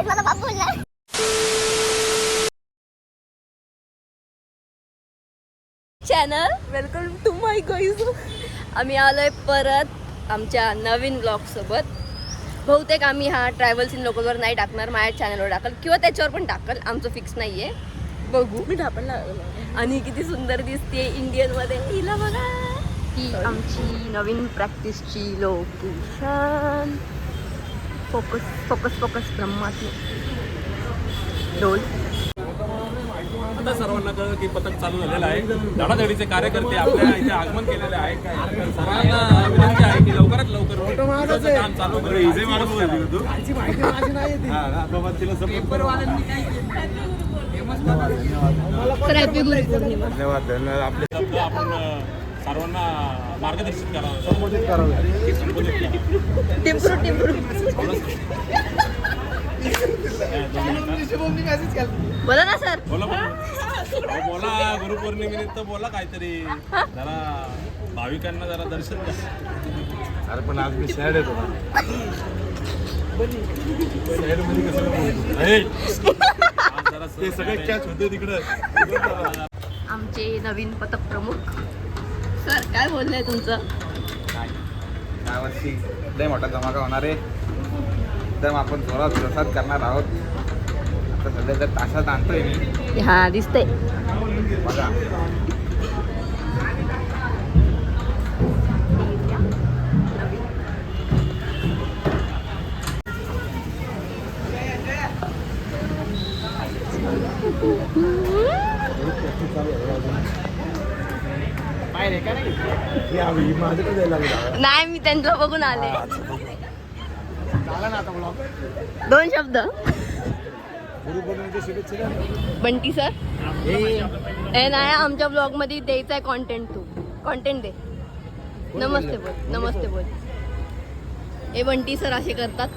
माझा बाप बोलला. Channel welcome to my guys. आम्ही आलोय परत आमच्या नवीन ब्लॉग सोबत. बहुतेक आम्ही हा ट्रॅव्हल्स इन लोकलवर नाही टाकणार, माझ्या चॅनलवर टाकल किंवा त्याच्यावर पण टाकल, आमचं फिक्स नाहीये, बघू. मी ढापण. आणि किती सुंदर दिसते इंडियन मध्ये, हिला बघा. ही आमची नवीन प्रॅक्टिसची लोकेशन. फोकस फोकस फोकस ब्रह्माची ढोल. आता सर्वांना कळलं की पथक चालू झालेलं आहे. धडाधडीचे कार्यकर्ते आपल्या इथे आगमन केलेले आहे. सर्वांना विनंती आहे की लवकरात लवकर काम चालू करा. धन्यवाद. आपण सर्वांना मार्गदर्शित करावं. बोला ना सर. बोला गुरुपौर्णिमेनिमित्त बोला काहीतरी, जरा भाविकांना जरा दर्शन द्या. अरे पण आज मी सॅड येतो. ते सगळे कॅच होते तिकडं. आमचे नवीन पथक प्रमुख सर, काय बोललंय तुमचं? या वर्षी लय मोठा धमाका होणार आहे. एकदम आपण जोरात प्रसाद करणार आहोत. आता सध्या तर तासात आणतोय मी. हा दिसतंय बघा. नाही, मी त्यांना बघून आले. दोन शब्द. बंटी सर, हे नाही आमच्या ब्लॉग मध्ये द्यायचा आहे कॉन्टेंट. Tu content they. नमस्ते बोल, नमस्ते बोल. हे बंटी सर असे करतात.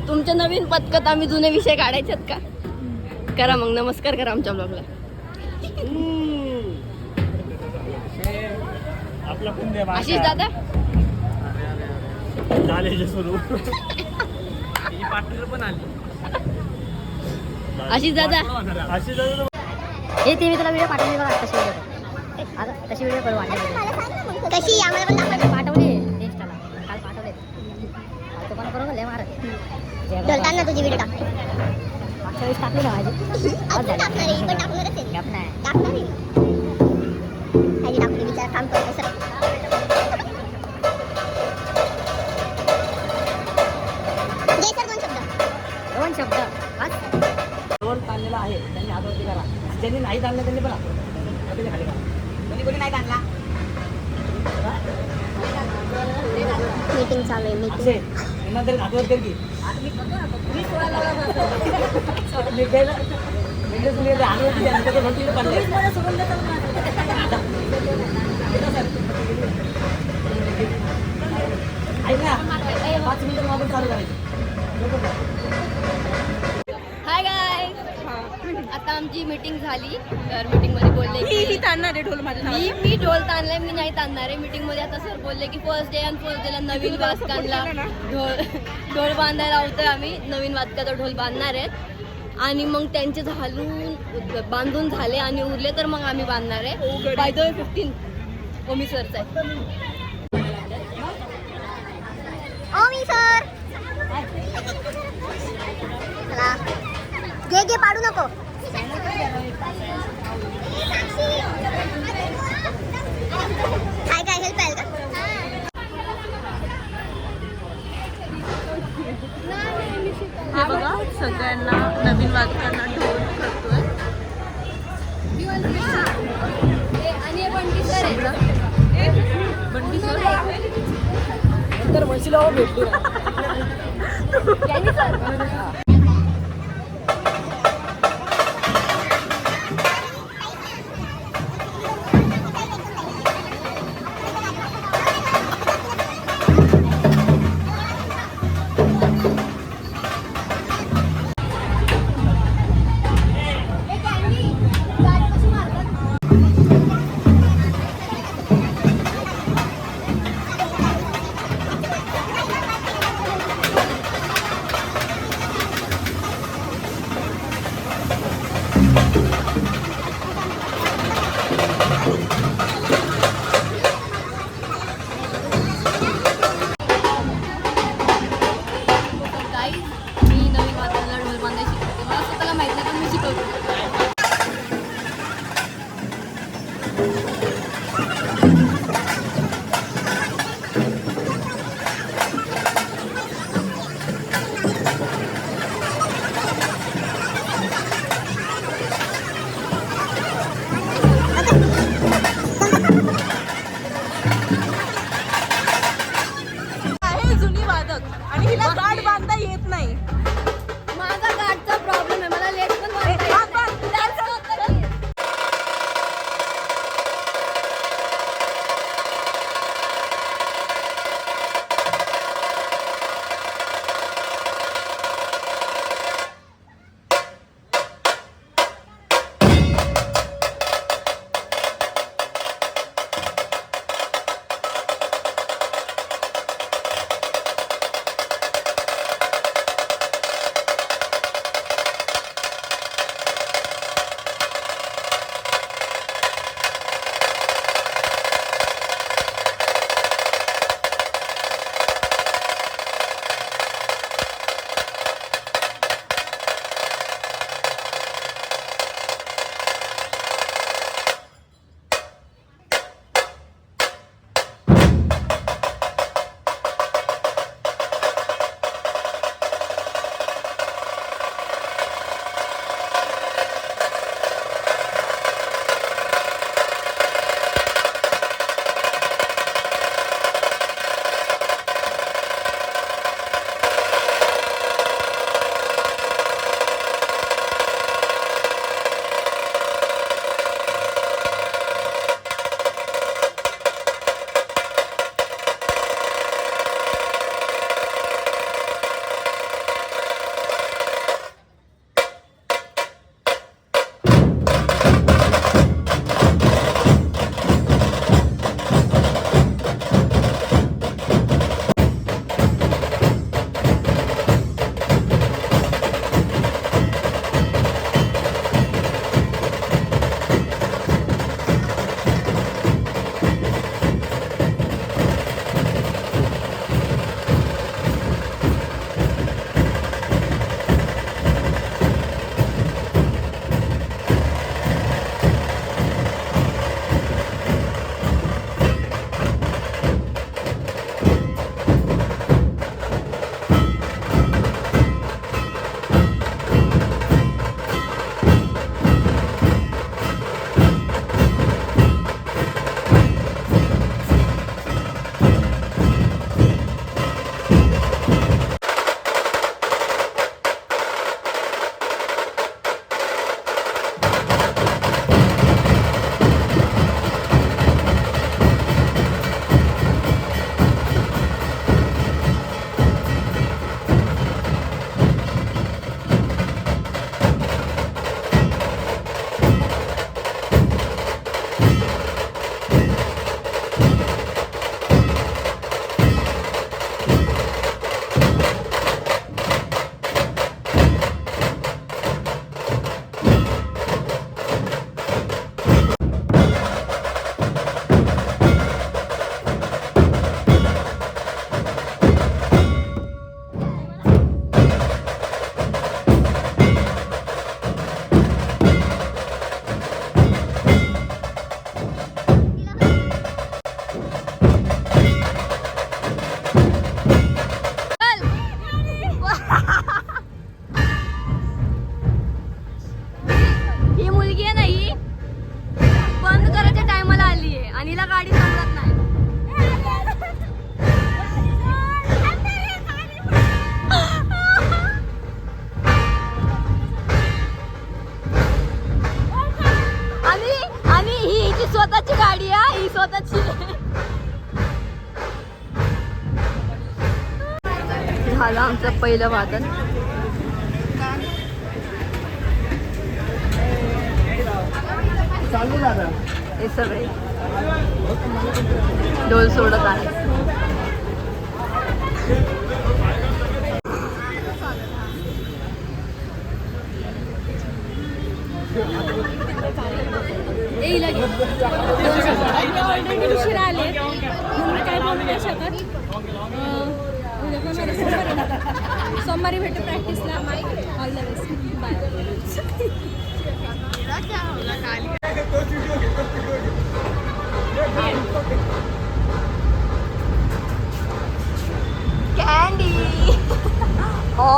तुमच्या नवीन पथकात आम्ही जुने विषय काढायचे आहेत का? करा मग, नमस्कार करा आमच्या ब्लॉगला. आशिष दादा, आशिष दादा, हे ते मी तुला व्हिडिओ पाठवली बघा. कशी व्हिडिओ आता तशी व्हिडिओ करू वाटत. कशी आम्हाला पण पाठवली इंस्टाला, काल पाठवले. तो पण करू लय मारत. बोलताना तुझी व्हिडिओ टाक. मागच्या वेळेस टाकली ना माझी. गप नाही. विचार काम करतो सर. दोन शब्द आज रोल ताणलेला आहे. त्यांनी हातवरती करा. ज्यांनी नाही ताणलं त्यांनी पण खाली करा. कोणी नाही ताणला. मीटिंग चालू आहे. मीटिंग तरी हातवर कर की. पाच मिनिटं आपण चालू करायचं. हाय गाय. आता आमची मीटिंग झाली. तर मीटिंग मध्ये बोलले की ताणणार आहे ढोल. मी ढोल ताणलाय, मी नाही ताणणार आहे. मीटिंग मध्ये आता सर बोलले की फर्स्ट डे आणि फर्स्ट डेला नवीन वादकांना ढोल बांधायला लावतोय. आम्ही नवीन वादकाचा ढोल बांधणार आहेत आणि मग त्यांचे बांधून झाले आणि उरले तर मग आम्ही बांधणार आहे. बाय द वे 15 ओमी सरचा आहे. ओमी सर घे पाडू नको. काय हेल्प आहे का? हे बघा, सगळ्यांना नवीन वादकांना ढोल करतोय. आणि हे बंटी सर आहे. बंटी सर नंतर म्हशीला भेटली. बघ आणि हिला गाठ बांधता येत नाही. माझा गाठचा प्रॉब्लेम आहे, मला लेट पण बांधता येत हात नाही. बांध. That's not the case. झालं आमचं पहिलं वादन. हे सगळे डोल सोडत आहे. उशिरा आले म्हणून काय बोलू नाही शकत. सोमवारी भेटू प्रॅक्टिसला. All the best. Bye. Candy हो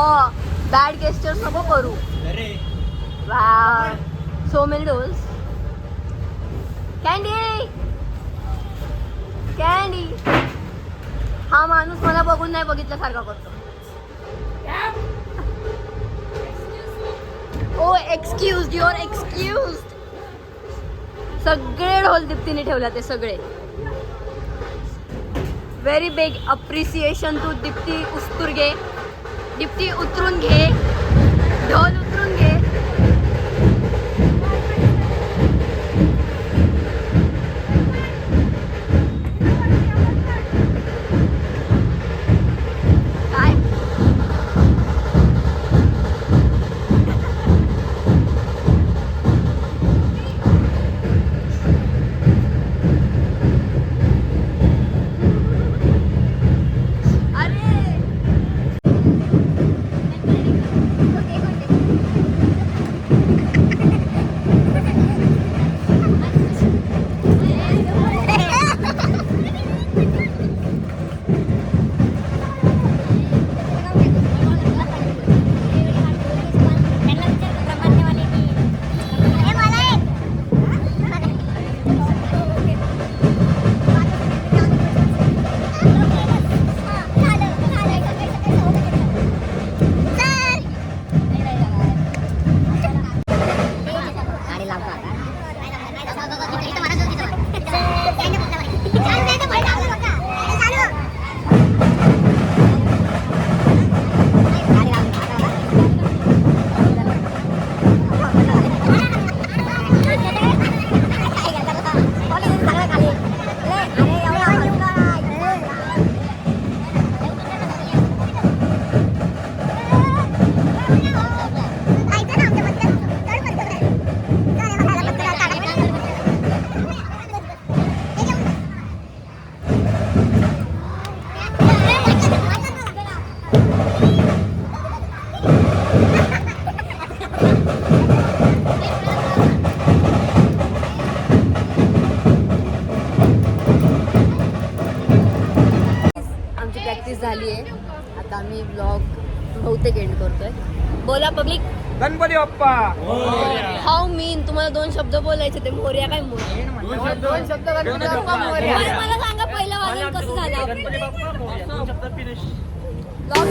बॅड गेस्चर नको करू. Wow so many dolls. Candy candy हा माणूस मला बघून नाही बघितल्यासारखा करतो. Oh excuse your excuse. सगळे ढोल दीप्तीने ठेवला ते सगळे. Very big appreciation to Deepti Usturge. Deepti उतरून घे, ढोल उतरून घे. काय आमची प्रॅक्टिस झाली आहे. आता आम्ही ब्लॉग बहुतेक एंड करतोय. बोला पब्लिक. गणपती बाप्पा. हाऊ मीन. तुम्हाला 2 शब्द बोलायचे ते मोर्या काय मोर्या. 2 शब्द गणपती बाप्पा मोरया. मला सांगा पहिलं वाजून कसं झालं. गणपती बाप्पा मोरया. 2 शब्दात फिनिश. ब्लॉग